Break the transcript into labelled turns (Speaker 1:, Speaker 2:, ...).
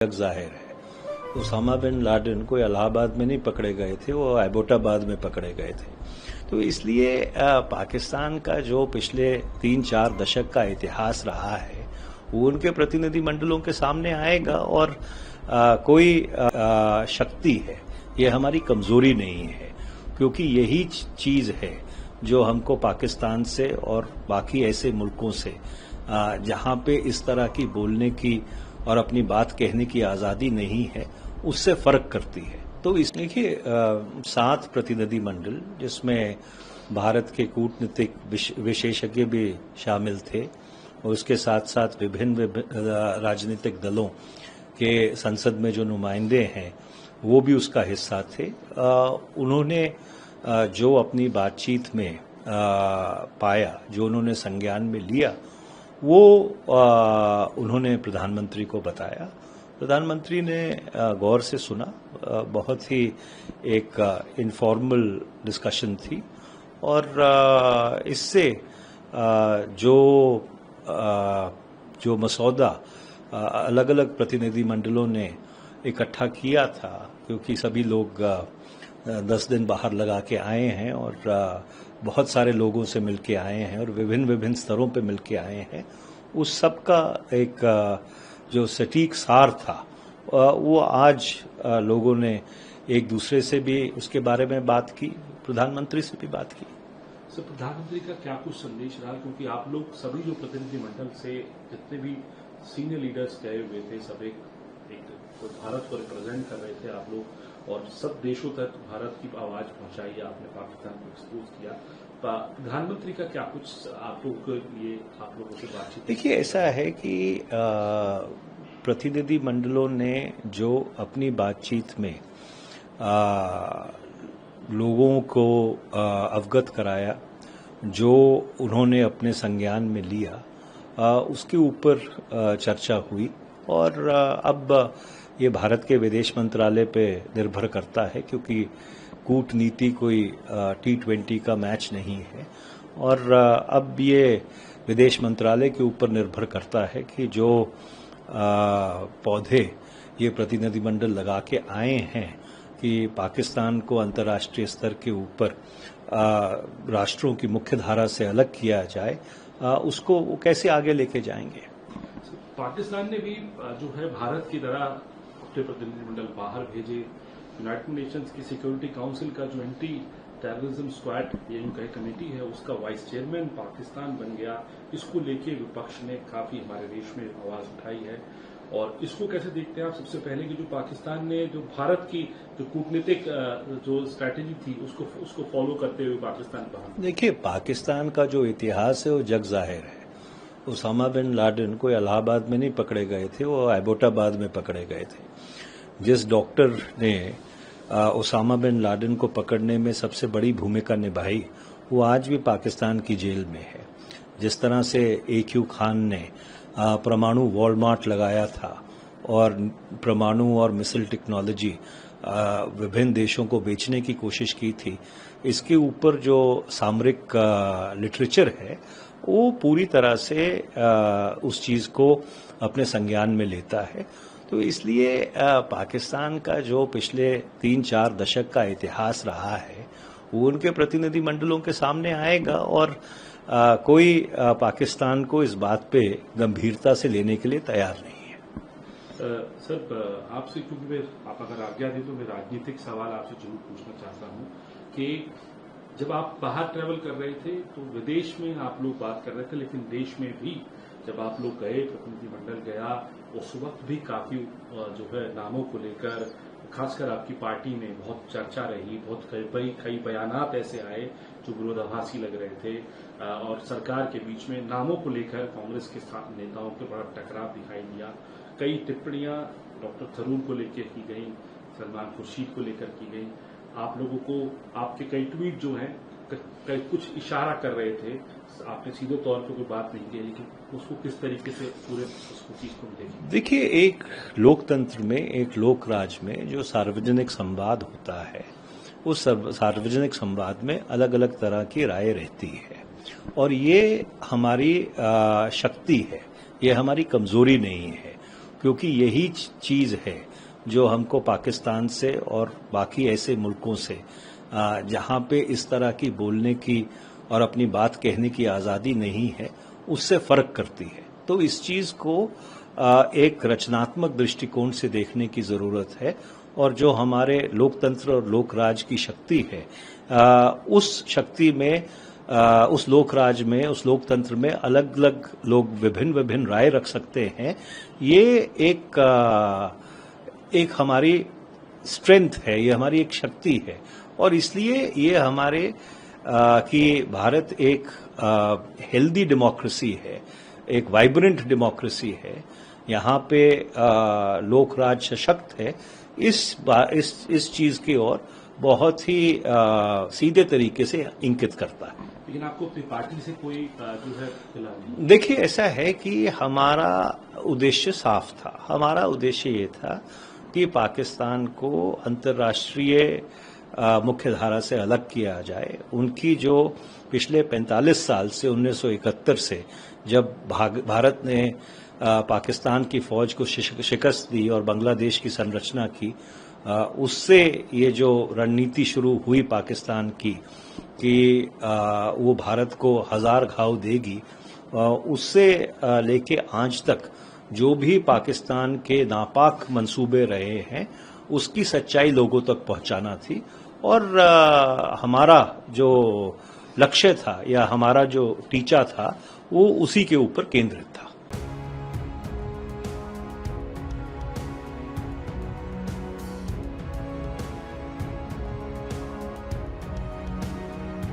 Speaker 1: जग जाहिर है। Usama bin Laden को इलाहाबाद में नहीं पकड़े गए थे, वो एबोटाबाद में पकड़े गए थे। तो इसलिए पाकिस्तान का जो पिछले 3-4 दशक का इतिहास रहा है वो उनके प्रतिनिधि मंडलों के सामने आएगा। और कोई शक्ति है, ये हमारी कमजोरी नहीं है, क्योंकि यही चीज है जो हमको पाकिस्तान से और बाकी ऐसे मुल्कों से जहां पे इस तरह की बोलने की और अपनी बात कहने की आजादी नहीं है, उससे फर्क करती है। तो इस देखिए 7 प्रतिनिधि मंडल, जिसमें भारत के कूटनीतिक विशेषज्ञ भी शामिल थे और उसके साथ साथ विभिन्न राजनीतिक दलों के संसद में जो नुमाइंदे हैं वो भी उसका हिस्सा थे। उन्होंने जो अपनी बातचीत में पाया, जो उन्होंने संज्ञान में लिया, वो उन्होंने प्रधानमंत्री को बताया। प्रधानमंत्री ने गौर से सुना। बहुत ही एक इनफॉर्मल डिस्कशन थी और इससे जो मसौदा अलग अलग प्रतिनिधि मंडलों ने इकट्ठा किया था, क्योंकि सभी लोग 10 दिन बाहर लगा के आए हैं और बहुत सारे लोगों से मिलके आए हैं और विभिन्न स्तरों पे मिलके आए हैं, उस सब का एक जो सटीक सार था वो आज लोगों ने एक दूसरे से भी उसके बारे में बात की, प्रधानमंत्री से भी बात की।
Speaker 2: सर, प्रधानमंत्री का क्या कुछ संदेश रहा, क्योंकि आप लोग सभी जो प्रतिनिधि मंडल से जितने भी सीनियर लीडर्स गए हुए थे, सब एक भारत को रिप्रेजेंट कर रहे थे आप लोग, और सब देशों तक भारत की आवाज पहुंचाई, आपने पाकिस्तान को एक्सपोज किया। प्रधानमंत्री का क्या कुछ आप लोगों के लिए आप लोगों से बातचीत?
Speaker 1: देखिए, ऐसा है कि प्रतिनिधि मंडलों ने जो अपनी बातचीत में लोगों को अवगत कराया, जो उन्होंने अपने संज्ञान में लिया, उसके ऊपर चर्चा हुई। और अब ये भारत के विदेश मंत्रालय पे निर्भर करता है, क्योंकि कूटनीति कोई T20 का मैच नहीं है। और अब ये विदेश मंत्रालय के ऊपर निर्भर करता है कि जो पौधे ये प्रतिनिधि मंडल लगा के आए हैं कि पाकिस्तान को अंतर्राष्ट्रीय स्तर के ऊपर राष्ट्रों की मुख्य धारा से अलग किया जाए, उसको वो कैसे आगे लेके जाएंगे।
Speaker 2: पाकिस्तान ने भी जो है भारत की तरह अपने प्रतिनिधिमंडल बाहर भेजे। यूनाइटेड नेशंस की सिक्योरिटी काउंसिल का जो एंटी टेररिज्म स्क्वाड ये जो कमेटी है, उसका वाइस चेयरमैन पाकिस्तान बन गया। इसको लेके विपक्ष ने काफी हमारे देश में आवाज उठाई है, और इसको कैसे देखते हैं आप? सबसे पहले कि जो पाकिस्तान ने जो भारत की जो कूटनीतिक जो स्ट्रैटेजी थी उसको फॉलो करते हुए पाकिस्तान बाहर।
Speaker 1: देखिए, पाकिस्तान का जो इतिहास है वो जग जाहिर है। उसामा बिन लादेन को इलाहाबाद में नहीं पकड़े गए थे, वो एबोटाबाद में पकड़े गए थे। जिस डॉक्टर ने उसामा बिन लादेन को पकड़ने में सबसे बड़ी भूमिका निभाई, वो आज भी पाकिस्तान की जेल में है। जिस तरह से AQ खान ने परमाणु वॉलमार्ट लगाया था और परमाणु और मिसाइल टेक्नोलॉजी विभिन्न देशों को बेचने की कोशिश की थी, इसके ऊपर जो सामरिक लिटरेचर है वो पूरी तरह से उस चीज को अपने संज्ञान में लेता है। तो इसलिए पाकिस्तान का जो पिछले 3-4 दशक का इतिहास रहा है वो उनके प्रतिनिधि मंडलों के सामने आएगा। और कोई पाकिस्तान को इस बात पे गंभीरता से लेने के लिए तैयार नहीं है।
Speaker 2: सर, आपसे क्योंकि आप अगर आज्ञा दें तो मैं राजनीतिक सवाल आपसे जरूर पूछना चाहता हूं कि जब आप बाहर ट्रेवल कर रहे थे तो विदेश में आप लोग बात कर रहे थे, लेकिन देश में भी जब आप लोग गए, प्रतिनिधिमंडल गया, उस वक्त भी काफी जो है नामों को लेकर खासकर आपकी पार्टी में बहुत चर्चा रही, बहुत कई बयानात ऐसे आए जो विरोधाभासी लग रहे थे, और सरकार के बीच में नामों को लेकर कांग्रेस के नेताओं के बड़ा टकराव दिखाई दिया। कई टिप्पणियां डॉक्टर थरूर को लेकर की गई, सलमान खुर्शीद को लेकर की गई। आप लोगों को आपके कई ट्वीट जो हैं कुछ इशारा कर रहे थे, आपने सीधे तौर पर कोई बात नहीं की, लेकिन उसको किस तरीके से पूरे उसको चीज को देखें?
Speaker 1: देखिए, एक लोकतंत्र में, एक लोकराज में जो सार्वजनिक संवाद होता है, उस सार्वजनिक संवाद में अलग अलग तरह की राय रहती है, और ये हमारी शक्ति है, ये हमारी कमजोरी नहीं है। क्योंकि यही चीज है जो हमको पाकिस्तान से और बाकी ऐसे मुल्कों से जहां पे इस तरह की बोलने की और अपनी बात कहने की आज़ादी नहीं है, उससे फर्क करती है। तो इस चीज को एक रचनात्मक दृष्टिकोण से देखने की जरूरत है, और जो हमारे लोकतंत्र और लोकराज की शक्ति है, उस शक्ति में, उस लोकराज में, उस लोकतंत्र में अलग अलग लोग विभिन्न विभिन्न राय रख सकते हैं। ये एक हमारी स्ट्रेंथ है, ये हमारी एक शक्ति है, और इसलिए ये हमारे कि भारत एक हेल्दी डेमोक्रेसी है, एक वाइब्रेंट डेमोक्रेसी है, यहाँ पे लोकराज सशक्त है, इस चीज की ओर बहुत ही सीधे तरीके से इंगित करता है।
Speaker 2: लेकिन आपको अपनी पार्टी से कोई जो है खिलाफ नहीं?
Speaker 1: देखिए, ऐसा है कि हमारा उद्देश्य साफ था। हमारा उद्देश्य ये था कि पाकिस्तान को अंतर्राष्ट्रीय मुख्य धारा से अलग किया जाए। उनकी जो पिछले 45 साल से 1971 से जब भारत ने पाकिस्तान की फौज को शिकस्त दी और बांग्लादेश की संरचना की, उससे ये जो रणनीति शुरू हुई पाकिस्तान की कि वो भारत को हजार घाव देगी, उससे लेके आज तक जो भी पाकिस्तान के नापाक मंसूबे रहे हैं, उसकी सच्चाई लोगों तक पहुंचाना थी। और हमारा जो लक्ष्य था या हमारा जो टीचा था, वो उसी के ऊपर केंद्रित था।